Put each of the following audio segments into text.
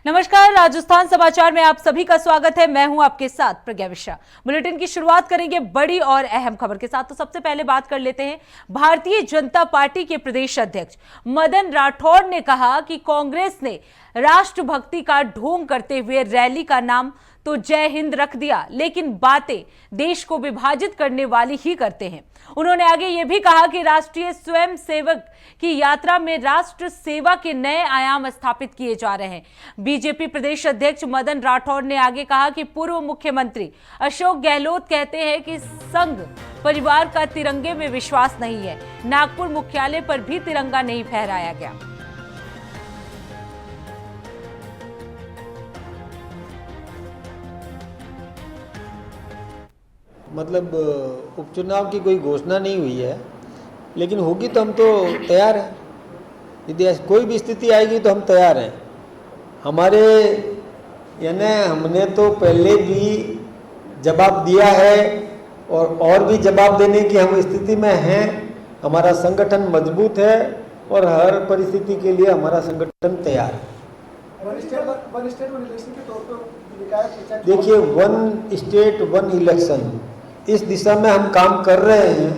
नमस्कार, राजस्थान समाचार में आप सभी का स्वागत है। मैं हूं आपके साथ प्रज्ञा मिश्रा। बुलेटिन की शुरुआत करेंगे बड़ी और अहम खबर के साथ। तो सबसे पहले बात कर लेते हैं भारतीय जनता पार्टी के प्रदेश अध्यक्ष मदन राठौड़ ने कहा कि कांग्रेस ने राष्ट्रभक्ति का ढोंग करते हुए रैली का नाम तो जय हिंद रख दिया, लेकिन बातें देश को विभाजित करने वाली ही करते हैं। उन्होंने आगे यह भी कहा कि राष्ट्रीय स्वयं सेवक की यात्रा में राष्ट्र सेवा के नए आयाम स्थापित किए जा रहे हैं। बीजेपी प्रदेश अध्यक्ष मदन राठौड़ ने आगे कहा कि पूर्व मुख्यमंत्री अशोक गहलोत कहते हैं कि संघ परिवार का तिरंगे में विश्वास नहीं है। नागपुर मुख्यालय पर भी तिरंगा नहीं फहराया गया। मतलब उपचुनाव की कोई घोषणा नहीं हुई है, लेकिन होगी तो हम तो तैयार हैं। यदि कोई भी स्थिति आएगी तो हम तैयार हैं। हमारे यानी हमने तो पहले भी जवाब दिया है और भी जवाब देने की हम स्थिति में हैं। हमारा संगठन मजबूत है और हर परिस्थिति के लिए हमारा संगठन तैयार है। देखिए, वन स्टेट वन इलेक्शन, इस दिशा में हम काम कर रहे हैं।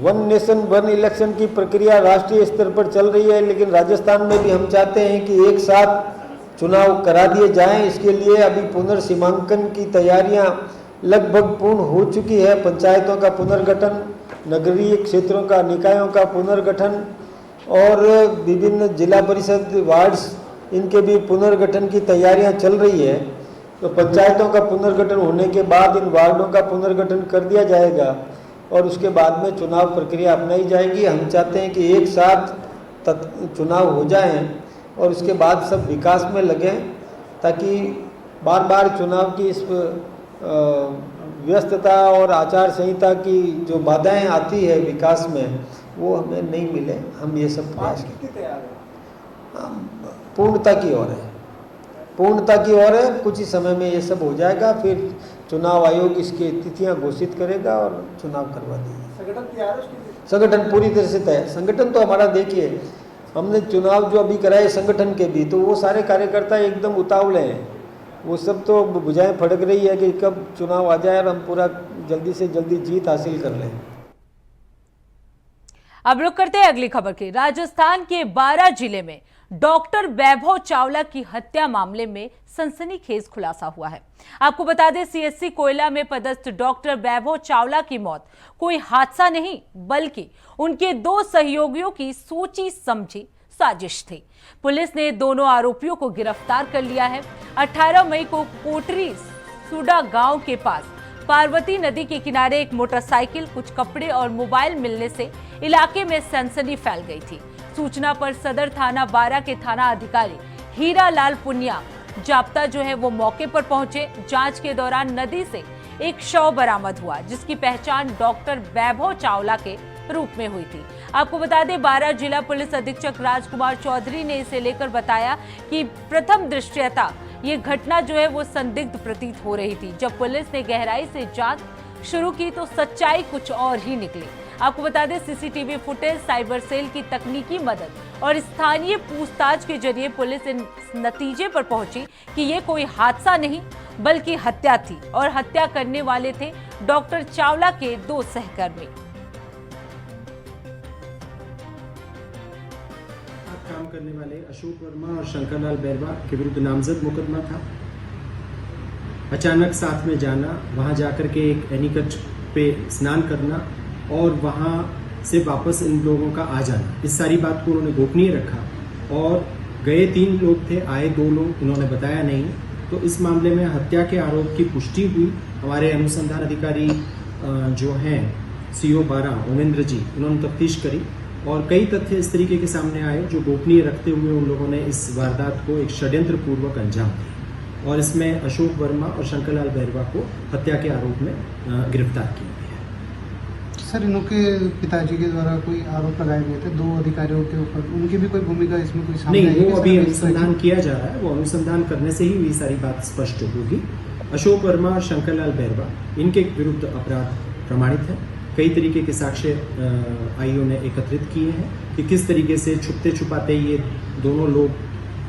वन नेशन वन इलेक्शन की प्रक्रिया राष्ट्रीय स्तर पर चल रही है, लेकिन राजस्थान में भी हम चाहते हैं कि एक साथ चुनाव करा दिए जाएं। इसके लिए अभी पुनर्सीमांकन की तैयारियां लगभग पूर्ण हो चुकी है। पंचायतों का पुनर्गठन, नगरीय क्षेत्रों का निकायों का पुनर्गठन और विभिन्न जिला परिषद वार्ड्स, इनके भी पुनर्गठन की तैयारियां चल रही है। तो पंचायतों का पुनर्गठन होने के बाद इन वार्डों का पुनर्गठन कर दिया जाएगा और उसके बाद में चुनाव प्रक्रिया अपनाई जाएगी। हम चाहते हैं कि एक साथ चुनाव हो जाएं और उसके बाद सब विकास में लगें, ताकि बार बार चुनाव की इस व्यस्तता और आचार संहिता की जो बाधाएं आती है विकास में, वो हमें नहीं मिले। हम ये सब प्रयास पूर्णता की ओर है, पूर्णता की ओर है। कुछ ही समय में ये सब हो जाएगा, फिर चुनाव आयोग इसकी तिथियां घोषित करेगा और चुनाव करवा देगा। संगठन तैयार है? संगठन पूरी तरह से तैयार। संगठन तो हमारा, देखिए, हमने चुनाव जो अभी कराए संगठन के भी, तो वो सारे कार्यकर्ता एकदम उतावले हैं। वो सब तो बुझाएं फड़क रही है कि कब चुनाव आ जाए और हम पूरा जल्दी से जल्दी जीत हासिल कर लें। अब रुक करते हैं अगली खबर की। राजस्थान के बारां जिले में डॉक्टर वैभव चावला की हत्या मामले में सनसनीखेज खुलासा हुआ है। आपको बता दें, सीएससी कोयला में पदस्थ डॉक्टर वैभव चावला की मौत कोई हादसा नहीं, बल्कि उनके दो सहयोगियों की सोची समझी साजिश थी। पुलिस ने दोनों आरोपियों को गिरफ्तार कर लिया है। 18 मई को कोटरी सुडा गांव के पास पार्वती नदी के किनारे एक मोटरसाइकिल, कुछ कपड़े और मोबाइल मिलने से इलाके में सनसनी फैल गई थी। सूचना पर सदर थाना बारां के थाना अधिकारी हीरा लाल पुनिया जाप्ता जो है वो मौके पर पहुंचे। जांच के दौरान नदी से एक शव बरामद हुआ, जिसकी पहचान डॉक्टर वैभव चावला के रूप में हुई थी। आपको बता दें, बारां जिला पुलिस अधीक्षक राजकुमार चौधरी ने इसे लेकर बताया कि प्रथम दृष्टया ये घटना जो है वो संदिग्ध प्रतीत हो रही थी। जब पुलिस ने गहराई से जांच शुरू की तो सच्चाई कुछ और ही निकली। आपको बता दें, सीसीटीवी फुटेज, साइबर सेल की तकनीकी मदद और स्थानीय पूछताछ के जरिए पुलिस इन नतीजे पर पहुंची कि ये कोई हादसा नहीं बल्कि हत्या थी और हत्या करने वाले थे डॉक्टर चावला के दो सहकर्मी। काम करने वाले अशोक वर्मा और शंकरलाल बैरवा के विरुद्ध नामजद मुकदमा था। अचानक साथ में जाना, वहां जाकर के एक एनीकट पे स्नान करना और वहां से वापस इन लोगों का आ जाना, इस सारी बात को उन्होंने गोपनीय रखा। और गए 3 लोग थे, आए 2 लोग, इन्होंने बताया नहीं। तो इस मामले में हत्या के आरोप की पुष्टि हुई। हमारे अनुसंधान अधिकारी जो हैं CO बारां ओमेंद्र जी, उन्होंने तफ्तीश करी और कई तथ्य इस तरीके के सामने आए जो गोपनीय रखते हुए उन लोगों ने इस वारदात को एक षड्यंत्र पूर्वक अंजाम दिया और इसमें अशोक वर्मा और शंकरलाल बैरवा को हत्या के आरोप में गिरफ्तार किया गया। सर, इनके पिताजी के द्वारा कोई आरोप लगाए गए थे 2 अधिकारियों के ऊपर, उनकी भी कोई भूमिका इसमें कोई सामने नहीं? वो अभी अनुसंधान किया जा रहा है। वो अनुसंधान करने से ही ये सारी बात स्पष्ट होगी। अशोक वर्मा और शंकरलाल बैरवा, इनके विरुद्ध अपराध प्रमाणित है। कई तरीके के साक्ष्य आईओ ने एकत्रित किए हैं कि किस तरीके से छुपते छुपाते ये दोनों लोग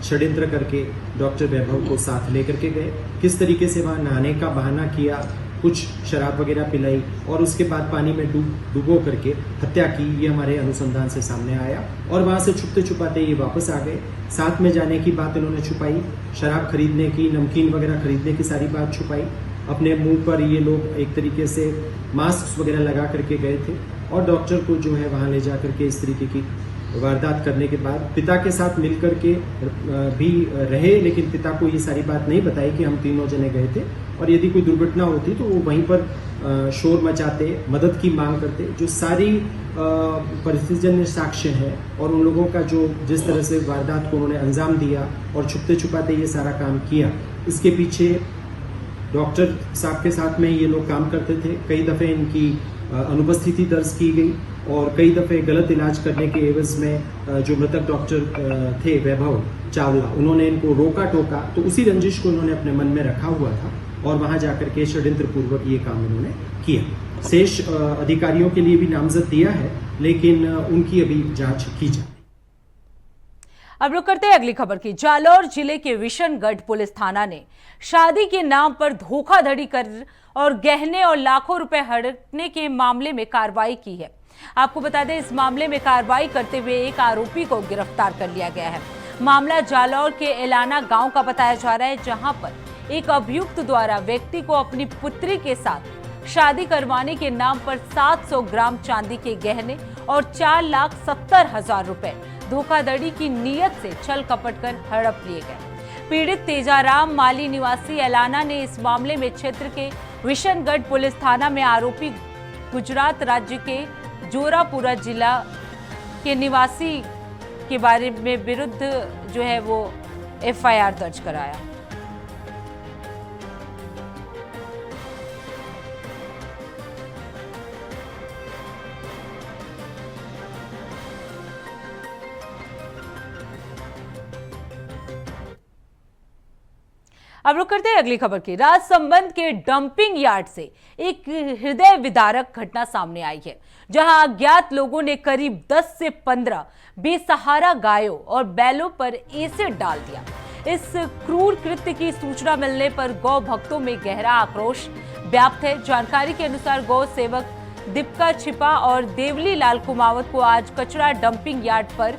षड्यंत्र करके डॉक्टर वैभव को साथ लेकर के गए, किस तरीके से वहाँ नहाने का बहाना किया, कुछ शराब वगैरह पिलाई और उसके बाद पानी में डूबो करके हत्या की, ये हमारे अनुसंधान से सामने आया। और वहाँ से छुपते छुपाते ये वापस आ गए। साथ में जाने की बात इन्होंने छुपाई, शराब खरीदने की, नमकीन वगैरह खरीदने की सारी बात छुपाई। अपने मुंह पर ये लोग एक तरीके से मास्क वगैरह लगा करके गए थे और डॉक्टर को जो है वहाँ ले जा करके इस तरीके की वारदात करने के बाद पिता के साथ मिल करके भी रहे, लेकिन पिता को ये सारी बात नहीं बताई कि हम तीनों जने गए थे और यदि कोई दुर्घटना होती तो वो वहीं पर शोर मचाते, मदद की मांग करते। जो सारी परिस्थितिजन्य साक्ष्य है और उन लोगों का जो जिस तरह से वारदात को उन्होंने अंजाम दिया और छुपते छुपाते ये सारा काम किया, इसके पीछे डॉक्टर साहब के साथ में ये लोग काम करते थे। कई दफ़े इनकी अनुपस्थिति दर्ज की गई और कई दफ़े गलत इलाज करने के एवज में जो मृतक डॉक्टर थे वैभव चावला, उन्होंने इनको रोका टोका, तो उसी रंजिश को उन्होंने अपने मन में रखा हुआ था और वहाँ जाकर के षड्यंत्र पूर्वक ये काम उन्होंने किया। शेष अधिकारियों के लिए भी नामजद दिया है, लेकिन उनकी अभी जांच की जाए। अब रुक करते हैं अगली खबर की। जालौर जिले के विशनगढ़ पुलिस थाना ने शादी के नाम पर धोखाधड़ी कर और गहने और लाखों रुपए हड़पने के मामले में कार्रवाई की है। आपको बता दें, इस मामले में कार्रवाई करते हुए एक आरोपी को गिरफ्तार कर लिया गया है। मामला जालौर के एलाना गांव का बताया जा रहा है, जहां पर एक अभियुक्त द्वारा व्यक्ति को अपनी पुत्री के साथ शादी करवाने के नाम पर 700 ग्राम चांदी के गहने और 4,70,000 रुपए धोखाधड़ी की नीयत से छल कपट कर हड़प लिए गए। पीड़ित तेजाराम माली निवासी एलाना ने इस मामले में क्षेत्र के विशनगढ़ पुलिस थाना में आरोपी गुजरात राज्य के जोरापुरा जिला के निवासी के बारे में विरुद्ध जो है वो एफआईआर दर्ज कराया। अब रुक करते हैं अगली खबर की। राजसमंद के डंपिंग यार्ड से एक हृदय विदारक घटना सामने आई है, जहां अज्ञात लोगों ने करीब 10 से 15 बेसहारा गायों और बैलों पर एसिड डाल दिया। इस क्रूर कृत्य की सूचना मिलने पर गौ भक्तों में गहरा आक्रोश व्याप्त है। जानकारी के अनुसार गौ सेवक दीपिका छिपा और देवली लाल कुमावत को आज कचरा डंपिंग यार्ड पर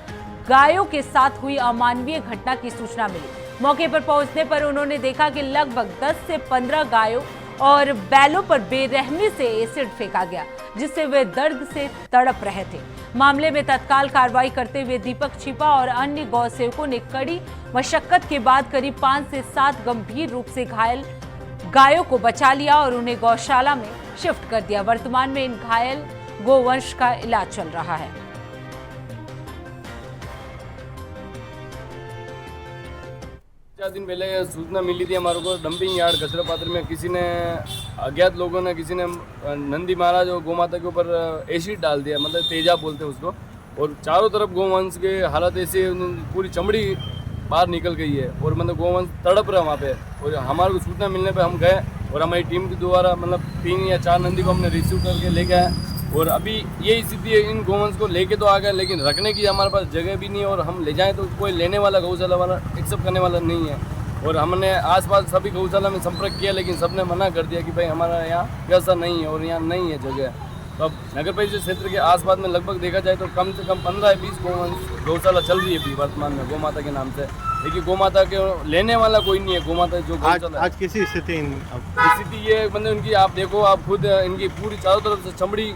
गायों के साथ हुई अमानवीय घटना की सूचना मिली। मौके पर पहुंचने पर उन्होंने देखा कि लगभग 10 से 15 गायों और बैलों पर बेरहमी से एसिड फेंका गया, जिससे वे दर्द से तड़प रहे थे। मामले में तत्काल कार्रवाई करते हुए दीपक छिपा और अन्य गौ सेवकों ने कड़ी मशक्कत के बाद करीब 5 से 7 गंभीर रूप से घायल गायों को बचा लिया और उन्हें गौशाला में शिफ्ट कर दिया। वर्तमान में इन घायल गोवंश का इलाज चल रहा है। दिन पहले सूचना मिली थी हमारे को, डंपिंग यार्ड कचरा पात्र में किसी ने अज्ञात लोगों ने किसी ने नंदी महाराज और गौ माता के ऊपर एसिड डाल दिया, मतलब तेजाब बोलते हैं उसको, और चारों तरफ गोवंश के हालत ऐसे पूरी चमड़ी बाहर निकल गई है और मतलब गोवंश तड़प रहा वहाँ पे। और हमारे को सूचना मिलने पे हम गए और हमारी टीम के द्वारा मतलब 3 या 4 नंदी को हमने रिसीव करके ले गए और अभी यही स्थिति है। इन गोवंश को लेके तो आ गए, लेकिन रखने की हमारे पास जगह भी नहीं है और हम ले जाएं तो कोई लेने वाला गौशाला वाला एक्सेप्ट करने वाला नहीं है। और हमने आसपास सभी गौशाला में संपर्क किया, लेकिन सबने मना कर दिया कि भाई हमारा यहाँ व्यवस्था नहीं है और यहाँ नहीं है जगह। तो अब नगर परिषद क्षेत्र के आसपास में लगभग देखा जाए तो कम से कम 15 या 20 गौशाला चल रही है अभी वर्तमान में गौ माता के नाम से, लेकिन गौ माता के लेने वाला कोई नहीं है। गौ माता जो गौशाला आज किसी स्थिति ये मतलब इनकी आप देखो, आप खुद इनकी पूरी चारों तरफ से चमड़ी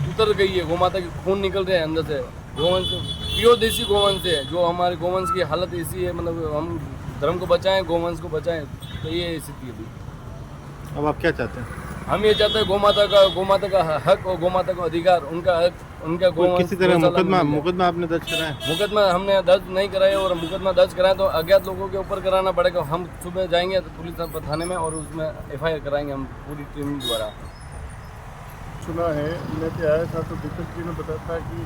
उतर गई है, गौ माता के खून निकल रहे हैं अंदर से। गोवंश प्योर देसी गोवंश है, जो हमारे गोवंश की हालत ऐसी है, मतलब हम धर्म को बचाएं, गोवंश को बचाएं, तो ये स्थिति है। अब आप क्या चाहते हैं? हम ये चाहते हैं गौ माता का हक और गौ माता का अधिकार, उनका हक, उनका गोवंश। किसी तरह मुकदमा आपने दर्ज कराया? मुकदमा हमने दर्ज नहीं कराया और मुकदमा दर्ज कराया तो अज्ञात लोगों के ऊपर कराना पड़ेगा। हम सुबह जाएंगे पुलिस थाने में और उसमें FIR कराएंगे हम पूरी टीम द्वारा। सुना है, लेके आया था तो दीपक जी ने बताया था कि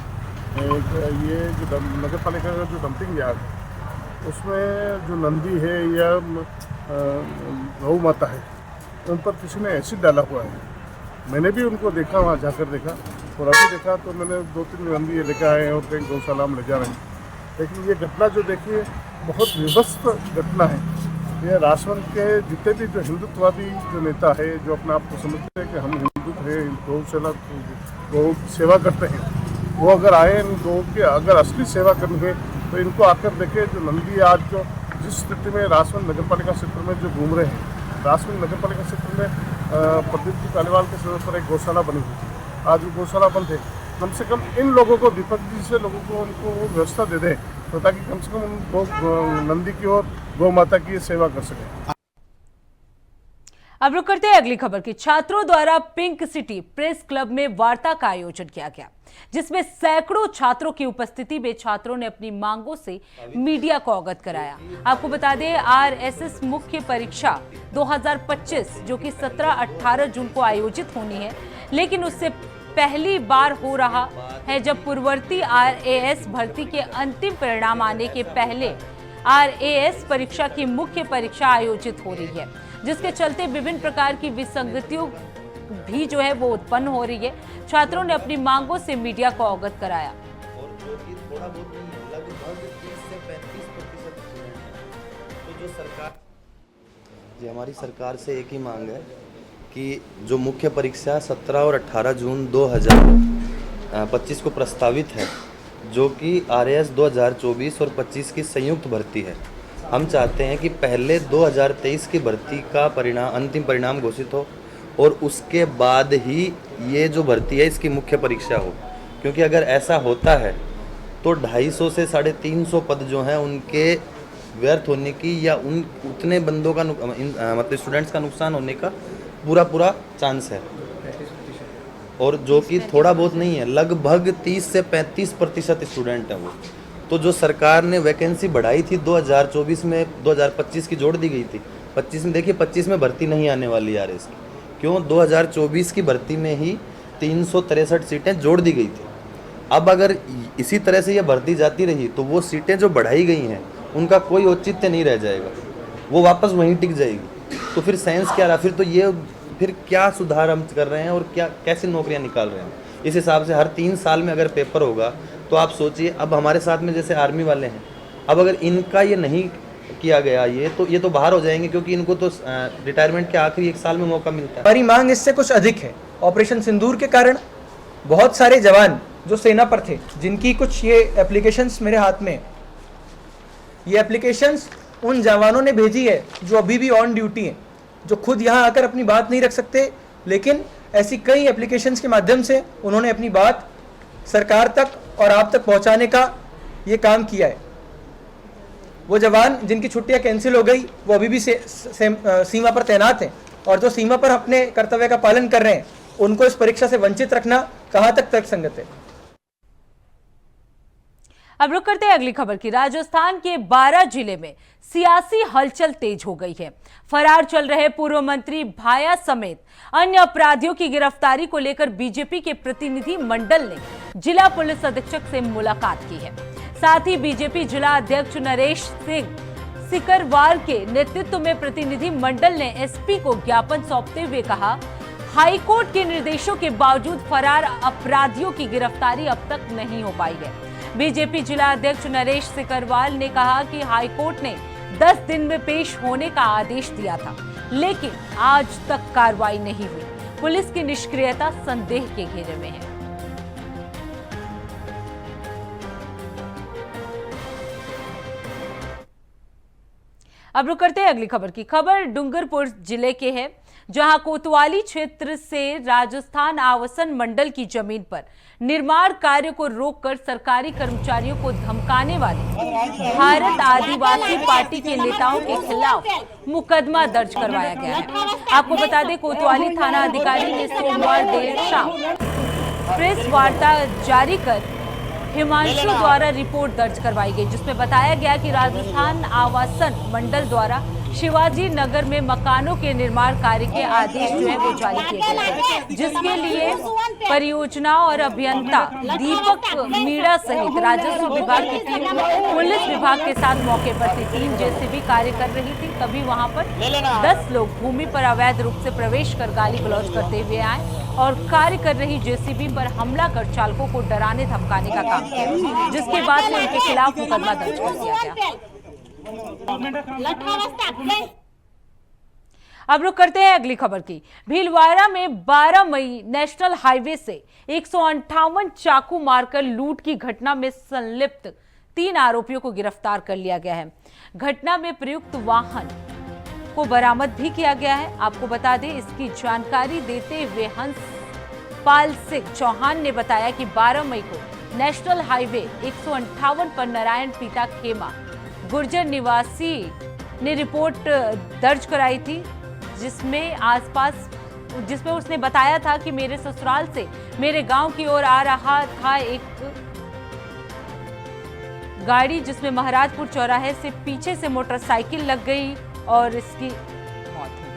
ये जो नगर पालिका का जो डंपिंग यार्ड है उसमें जो नंदी है या गौ माता है उन पर किसी ने एसिड डाला हुआ है। मैंने भी उनको देखा, वहाँ जाकर देखा और अभी देखा तो मैंने 2-3 नंदी लेकर आए हैं और कहीं गौशाला में ले जा रहे हैं। लेकिन ये घटना जो देखी है बहुत विभत्स घटना है। ये राजस्थान के जितने भी जो हिंदुत्ववादी जो नेता है, जो अपने आप को समझते हैं कि हम हिंदू हैं, गौ सेवा करते हैं, वो अगर आए इन गौ के अगर असली सेवा करेंगे तो इनको आकर देखे। जो नंदी आज जो जिस स्थिति में राजस्थान नगर पालिका क्षेत्र में जो घूम रहे हैं, राजस्थान नगर पालिका क्षेत्र में प्रदीप जी पालीवाल के समय पर एक गौशाला बनी हुई थी, आज वो गौशाला बंद है। कम से कम इन लोगों को, दीपक जी से लोगों को उनको व्यवस्था दे दें तो ताकि कम से कम उन नंदी की और गौ माता की सेवा कर सकें। अब रुक करते हैं अगली खबर की। छात्रों द्वारा पिंक सिटी प्रेस क्लब में वार्ता का आयोजन किया गया, जिसमें सैकड़ों छात्रों की उपस्थिति में छात्रों ने अपनी मांगों से मीडिया को अवगत कराया। आपको बता दें, आरएसएस मुख्य परीक्षा 2025 जो कि 17-18 जून को आयोजित होनी है, लेकिन उससे पहली बार हो रहा है जब पूर्ववर्ती आरएएस भर्ती के अंतिम परिणाम आने के पहले आरएएस परीक्षा की मुख्य परीक्षा आयोजित हो रही है, जिसके चलते विभिन्न प्रकार की विसंगतियों भी जो है वो उत्पन्न हो रही है। छात्रों ने अपनी मांगों से मीडिया को अवगत कराया। और जो कि थोड़ा बहुत नहीं, लगभग 30 से 35% तो जो सरकार जी, हमारी सरकार से एक ही मांग है कि जो मुख्य परीक्षा 17 और 18 जून 2025 को प्रस्तावित है, जो कि आरएएस 2024 और 25 की संयुक्त भर्ती है, हम चाहते हैं कि पहले 2023 की भर्ती का अंतिम परिणाम घोषित हो और उसके बाद ही ये जो भर्ती है इसकी मुख्य परीक्षा हो। क्योंकि अगर ऐसा होता है तो 250 से 350 पद जो हैं उनके व्यर्थ होने की या उतने बंदों का मतलब स्टूडेंट्स का नुकसान होने का पूरा चांस है। और जो कि थोड़ा बहुत नहीं है, लगभग 30 से 35% स्टूडेंट हैं वो। तो जो सरकार ने वैकेंसी बढ़ाई थी 2024 में 2025 की जोड़ दी गई थी, 25 में देखिए 25 में भर्ती नहीं आने वाली यार इसकी, क्यों 2024 की भर्ती में ही 363 सीटें जोड़ दी गई थी। अब अगर इसी तरह से ये भर्ती जाती रही तो वो सीटें जो बढ़ाई गई हैं उनका कोई औचित्य नहीं रह जाएगा, वो वापस वहीं टिक जाएगी। तो फिर साइंस क्या रहा, फिर क्या सुधार हम कर रहे हैं और क्या कैसे नौकरियां निकाल रहे हैं। इस हिसाब से हर 3 साल में अगर पेपर होगा तो आप सोचिए, अब हमारे साथ में जैसे आर्मी वाले हैं, अब अगर इनका ये नहीं किया गया ये तो बाहर हो जाएंगे, क्योंकि इनको तो रिटायरमेंट के आखिरी 1 साल में मौका मिलता है। हमारी मांग इससे कुछ अधिक है। ऑपरेशन सिंदूर के कारण बहुत सारे जवान जो सेना पर थे, जिनकी कुछ ये एप्लीकेशंस मेरे हाथ में, ये एप्लीकेशंस उन जवानों ने भेजी है जो अभी भी ऑन ड्यूटी हैं, जो खुद यहाँ आकर अपनी बात नहीं रख सकते, लेकिन ऐसी कई एप्लीकेशंस के माध्यम से उन्होंने अपनी बात सरकार तक और आप तक पहुँचाने का ये काम किया है। वो जवान जिनकी छुट्टियां कैंसिल हो गई वो अभी भी सीमा पर तैनात हैं, और जो सीमा पर अपने कर्तव्य का पालन कर रहे हैं उनको इस परीक्षा से वंचित रखना कहां तक तर्कसंगत है। अब रुक करते हैं अगली खबर की। राजस्थान के 12 जिले में सियासी हलचल तेज हो गई है। फरार चल रहे पूर्व मंत्री भाया समेत अन्य अपराधियों की गिरफ्तारी को लेकर बीजेपी के प्रतिनिधि मंडल ने जिला पुलिस अधीक्षक से मुलाकात की है। साथ ही बीजेपी जिला अध्यक्ष नरेश सिंह सिकरवाल के नेतृत्व में प्रतिनिधि मंडल ने एसपी को ज्ञापन सौंपते हुए कहा, हाईकोर्ट के निर्देशों के बावजूद फरार अपराधियों की गिरफ्तारी अब तक नहीं हो पाई है। बीजेपी जिला अध्यक्ष नरेश सिकरवाल ने कहा कि हाईकोर्ट ने 10 दिन में पेश होने का आदेश दिया था, लेकिन आज तक कार्रवाई नहीं हुई। पुलिस की निष्क्रियता संदेह के घेरे में है। अब रुक करते हैं अगली खबर की। खबर डूंगरपुर जिले के है, जहां कोतवाली क्षेत्र से राजस्थान आवासन मंडल की जमीन पर निर्माण कार्य को रोककर सरकारी कर्मचारियों को धमकाने वाले भारत आदिवासी पार्टी के नेताओं के खिलाफ मुकदमा दर्ज करवाया गया है। आपको बता दें, कोतवाली थाना अधिकारी ने सोमवार देर शाम प्रेस वार्ता जारी कर हिमांशु द्वारा रिपोर्ट दर्ज करवाई गई, जिसमें बताया गया कि राजस्थान आवासन मंडल द्वारा शिवाजी नगर में मकानों के निर्माण कार्य के आदेश जो है वो जारी किए गए हैं, जिसके लिए परियोजना और अभियंता दीपक मीणा सहित राजस्व विभाग की टीम पुलिस विभाग के साथ मौके पर थी। टीम जेसीबी कार्य कर रही थी, तभी वहां पर 10 लोग भूमि पर अवैध रूप से प्रवेश कर गाली गलौज करते हुए आए और कार्य कर रही जेसीबी पर हमला कर चालकों को डराने धमकाने का काम किया, जिसके बाद से उनके खिलाफ मुकदमा दर्ज कर दिया गया। अब रुक करते हैं अगली खबर की। भीलवाड़ा में 12 मई नेशनल हाईवे से 158 चाकू मारकर लूट की घटना में संलिप्त 3 आरोपियों को गिरफ्तार कर लिया गया है। घटना में प्रयुक्त वाहन को बरामद भी किया गया है। आपको बता दें, इसकी जानकारी देते हुए हंसपाल सिंह चौहान ने बताया कि 12 मई को नेशनल हाईवे 158 पर नारायण पीटा खेमा गुर्जर निवासी ने रिपोर्ट दर्ज कराई थी, जिसमें उसने बताया था कि मेरे ससुराल से मेरे गांव की ओर आ रहा था एक गाड़ी, जिसमें महाराजपुर चौराहे से पीछे से मोटरसाइकिल लग गई और इसकी मौत हो गई।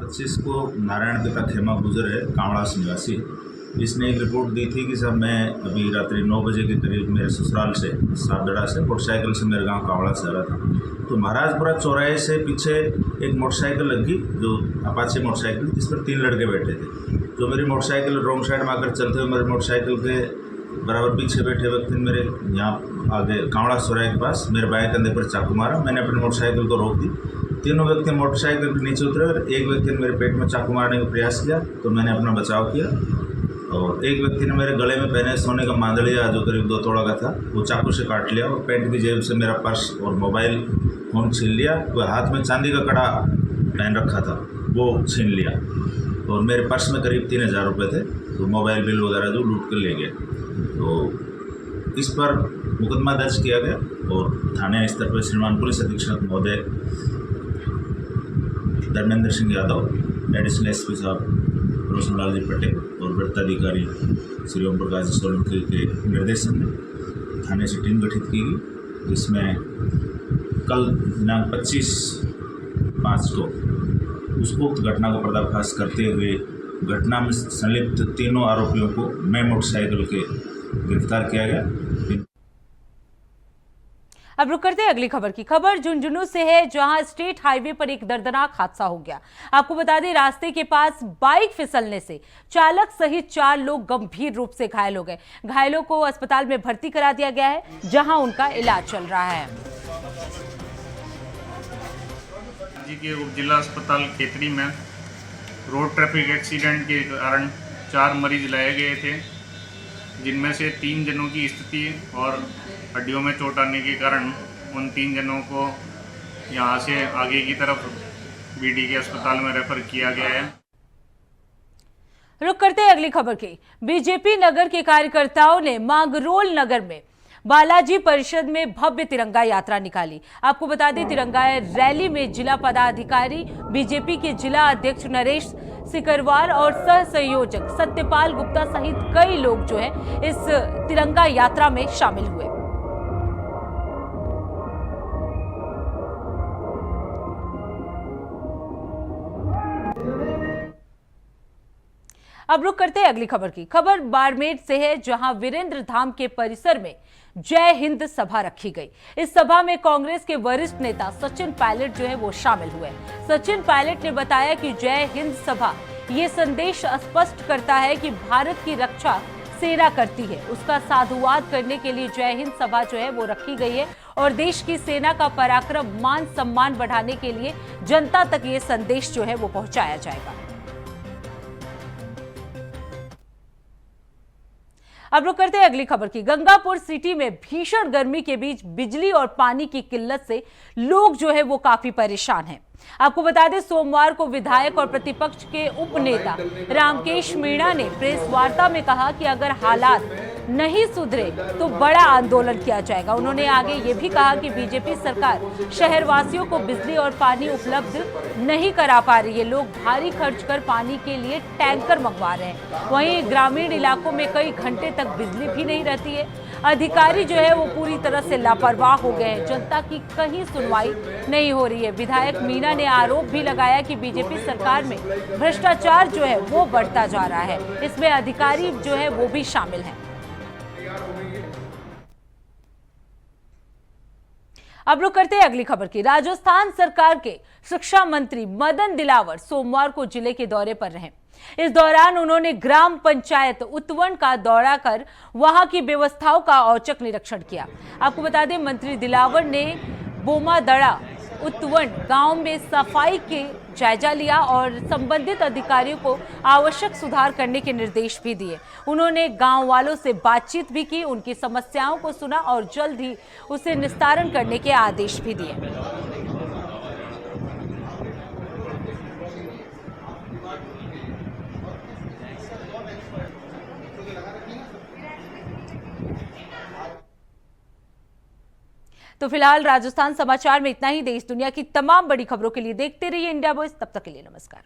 पच्चीस को नारायण पिता खेमा गुजर है, कांवड़ास निवासी। इसने एक रिपोर्ट दी थी कि सर मैं अभी रात्रि 9 बजे के करीब मेरे ससुराल से साबदड़ा से मोटरसाइकिल से मेरे गांव कांवड़ा से आ रहा था, तो महाराजपुरा चौराहे से पीछे एक मोटरसाइकिल लगी, जो अपाचे मोटरसाइकिल, जिस पर 3 लड़के बैठे थे। जो मेरी मोटरसाइकिल रोंग साइड में आकर चलते हुए मेरे मोटरसाइकिल के बराबर पीछे बैठे व्यक्ति ने मेरे यहाँ आगे कांवड़ा चौराहे के पास मेरे बाएं कंधे पर चाकू मारा। मैंने अपनी मोटरसाइकिल को रोक दी। तीनों व्यक्ति मोटरसाइकिल के नीचे उतरे और एक व्यक्ति ने मेरे पेट में चाकू मारने का प्रयास किया, तो मैंने अपना बचाव किया। और एक व्यक्ति ने मेरे गले में पहने सोने का मांदड़िया, जो करीब 2 तोड़ा का था, वो चाकू से काट लिया और पैंट की जेब से मेरा पर्स और मोबाइल फोन छीन लिया। वह हाथ में चांदी का कड़ा पहन रखा था, वो छीन लिया। और मेरे पर्स में करीब 3000 रुपये थे, तो मोबाइल बिल वगैरह जो लूट कर ले गए। तो इस पर मुकदमा दर्ज किया गया और थाने स्तर पर श्रीमान पुलिस अधीक्षक महोदय धर्मेंद्र सिंह यादव, एडिशनल एसपी साहब रोशनलाल जी पटेल और वृत्ताधिकारी श्री ओम प्रकाश सोलंकी के निर्देशन में थाने से टीम गठित की गई, जिसमें कल दिनांक 25/5 को उक्त घटना का पर्दाफाश करते हुए घटना में संलिप्त तीनों आरोपियों को मैं मोटरसाइकिल के गिरफ्तार किया गया। अब रुक करते हैं अगली खबर की। खबर झुंझुनू से है, जहां स्टेट हाईवे पर एक दर्दनाक हादसा हो गया। आपको बता दें, रास्ते के पास बाइक फिसलने से चालक सहित 4 लोग गंभीर रूप से घायल हो गए। घायलों को अस्पताल में भर्ती करा दिया गया है, जहां उनका इलाज चल रहा है। जी के उप जिला अस्पताल खेतड़ी में रोड ट्रैफिक एक्सीडेंट के कारण 4 मरीज लाए गए थे, जिनमें से 3 जनों की स्थिति और हड्डियों में चोट आने के कारण उन 3 जनों को यहां से आगे की तरफ बीडी के अस्पताल में रेफर किया गया है। रुक करते हैं अगली खबर की। बीजेपी नगर के कार्यकर्ताओं ने मांगरोल नगर में बालाजी परिषद में भव्य तिरंगा यात्रा निकाली। आपको बता दें, तिरंगा रैली में जिला पदाधिकारी, बीजेपी के जिला अध्यक्ष नरेश सिकरवार और सह संयोजक सत्यपाल गुप्ता सहित कई लोग जो है इस तिरंगा यात्रा में शामिल हुए। अब रुक करते हैं अगली खबर की। खबर बाड़मेर से है, जहां वीरेंद्र धाम के परिसर में जय हिंद सभा रखी गई। इस सभा में कांग्रेस के वरिष्ठ नेता सचिन पायलट जो है वो शामिल हुए। सचिन पायलट ने बताया कि जय हिंद सभा ये संदेश स्पष्ट करता है कि भारत की रक्षा सेना करती है। उसका साधुवाद करने के लिए जय हिंद सभा जो है वो रखी गई है और देश की सेना का पराक्रम, मान सम्मान बढ़ाने के लिए जनता तक ये संदेश जो है वो पहुंचाया जाएगा। अब रुक करते हैं अगली खबर की। गंगापुर सिटी में भीषण गर्मी के बीच बिजली और पानी की किल्लत से लोग जो है वो काफी परेशान हैं। आपको बता दें, सोमवार को विधायक और प्रतिपक्ष के उपनेता रामकेश मीणा ने प्रेस वार्ता में कहा कि अगर हालात नहीं सुधरे तो बड़ा आंदोलन किया जाएगा। उन्होंने आगे ये भी कहा कि बीजेपी सरकार शहरवासियों को बिजली और पानी उपलब्ध नहीं करा पा रही है। लोग भारी खर्च कर पानी के लिए टैंकर मंगवा रहे हैं। वहीं ग्रामीण इलाकों में कई घंटे तक बिजली भी नहीं रहती है। अधिकारी जो है वो पूरी तरह से लापरवाह हो गए हैं। जनता की कहीं सुनवाई नहीं हो रही है। विधायक मीणा ने आरोप भी लगाया कि बीजेपी सरकार में भ्रष्टाचार जो है वो बढ़ता जा रहा है। इसमें अधिकारी जो है वो भी शामिल हैं। अब रुक करते हैं अगली खबर की। राजस्थान सरकार के शिक्षा मंत्री मदन दिलावर सोमवार को जिले के दौरे पर रहे। इस दौरान उन्होंने ग्राम पंचायत उत्तवन का दौरा कर वहां की व्यवस्थाओं का औचक निरीक्षण किया। आपको बता दें, मंत्री दिलावर ने बोमादड़ा उत्तवन गांव में सफाई के जायजा लिया और संबंधित अधिकारियों को आवश्यक सुधार करने के निर्देश भी दिए। उन्होंने गांव वालों से बातचीत भी की, उनकी समस्याओं को सुना और जल्द ही उसे निस्तारण करने के आदेश भी दिए। तो फिलहाल राजस्थान समाचार में इतना ही। देश दुनिया की तमाम बड़ी खबरों के लिए देखते रहिए इंडिया वॉइस। तब तक के लिए नमस्कार।